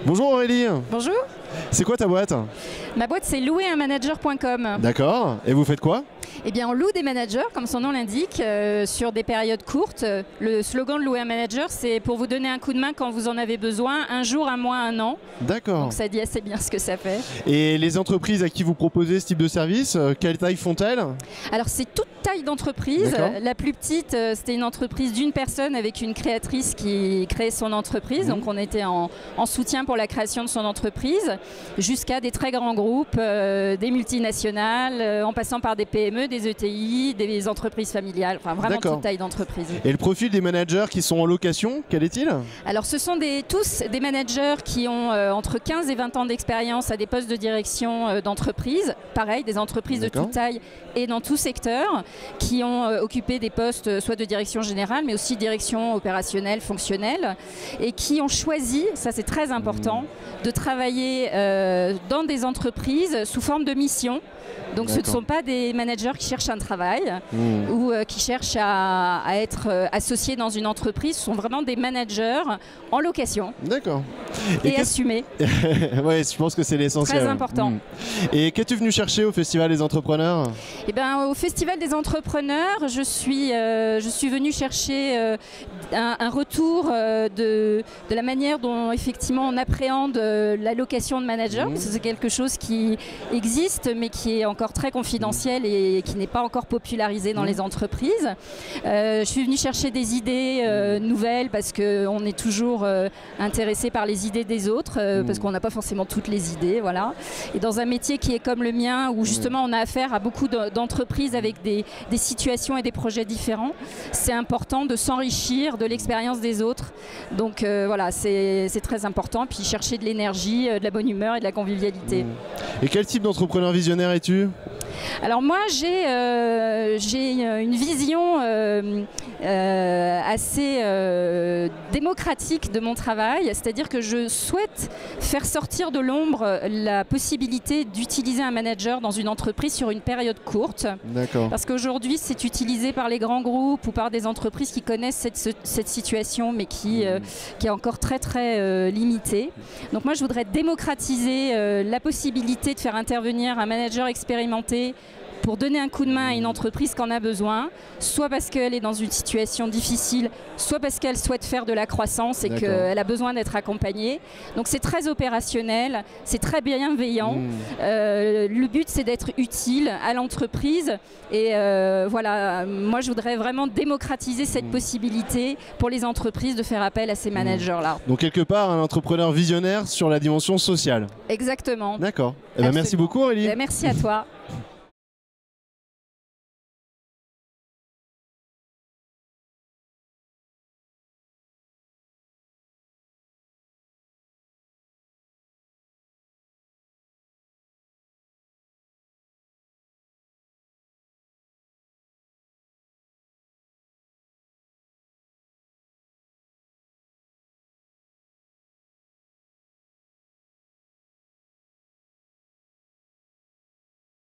Bonjour Aurélie. Bonjour. C'est quoi ta boîte? Ma boîte, c'est louerunmanager.com. D'accord. Et vous faites quoi? Eh bien, on loue des managers, comme son nom l'indique, sur des périodes courtes. Le slogan de Louer un manager, c'est pour vous donner un coup de main quand vous en avez besoin, un jour, un mois, un an. D'accord. Donc ça dit assez bien ce que ça fait. Et les entreprises à qui vous proposez ce type de service, quelle taille font-elles? Alors, c'est toute taille d'entreprise. La plus petite, c'était une entreprise d'une personne avec une créatrice qui crée son entreprise. Donc, on était en soutien pour la création de son entreprise, jusqu'à des très grands groupes, des multinationales, en passant par des PME, des ETI, des entreprises familiales, enfin vraiment toute taille d'entreprise. Et le profil des managers qui sont en location, quel est-il? Alors ce sont tous des managers qui ont entre 15 et 20 ans d'expérience à des postes de direction d'entreprise, pareil, des entreprises de toute taille et dans tout secteur, qui ont occupé des postes soit de direction générale, mais aussi direction opérationnelle, fonctionnelle, et qui ont choisi, ça c'est très important, de travailler dans des entreprises sous forme de mission. Donc ce ne sont pas des managers qui cherchent un travail ou qui cherchent à être associés dans une entreprise. Ce sont vraiment des managers en location. D'accord. Et assumés. Oui, je pense que c'est l'essentiel. Très important. Et qu'es-tu venu chercher au Festival des Entrepreneurs? Eh ben, au Festival des Entrepreneurs, je suis venue chercher un retour de la manière dont effectivement on appréhende la location de manager, parce que c'est quelque chose qui existe mais qui est encore très confidentiel et qui n'est pas encore popularisé dans les entreprises. Je suis venue chercher des idées nouvelles parce qu'on est toujours intéressé par les idées des autres, parce qu'on n'a pas forcément toutes les idées, voilà. Et dans un métier qui est comme le mien, où justement on a affaire à beaucoup d'entreprises avec des situations et des projets différents, c'est important de s'enrichir de l'expérience des autres. Donc voilà, c'est très important. Puis chercher de l'énergie, de la bonne humeur et de la convivialité. Et quel type d'entrepreneur visionnaire es-tu? Alors moi j'ai une vision assez démocratique de mon travail, c'est-à-dire que je souhaite faire sortir de l'ombre la possibilité d'utiliser un manager dans une entreprise sur une période courte. Parce qu'aujourd'hui c'est utilisé par les grands groupes ou par des entreprises qui connaissent cette situation mais qui est encore très limitée. Donc moi je voudrais démocratiser la possibilité de faire intervenir un manager expérimenté pour donner un coup de main à une entreprise qui en a besoin, soit parce qu'elle est dans une situation difficile, soit parce qu'elle souhaite faire de la croissance et qu'elle a besoin d'être accompagnée. Donc c'est très opérationnel, c'est très bienveillant. Le but c'est d'être utile à l'entreprise et voilà, moi je voudrais vraiment démocratiser cette possibilité pour les entreprises de faire appel à ces managers-là. Donc quelque part un entrepreneur visionnaire sur la dimension sociale. Exactement. D'accord. Eh ben, merci beaucoup Aurélie. Merci à toi.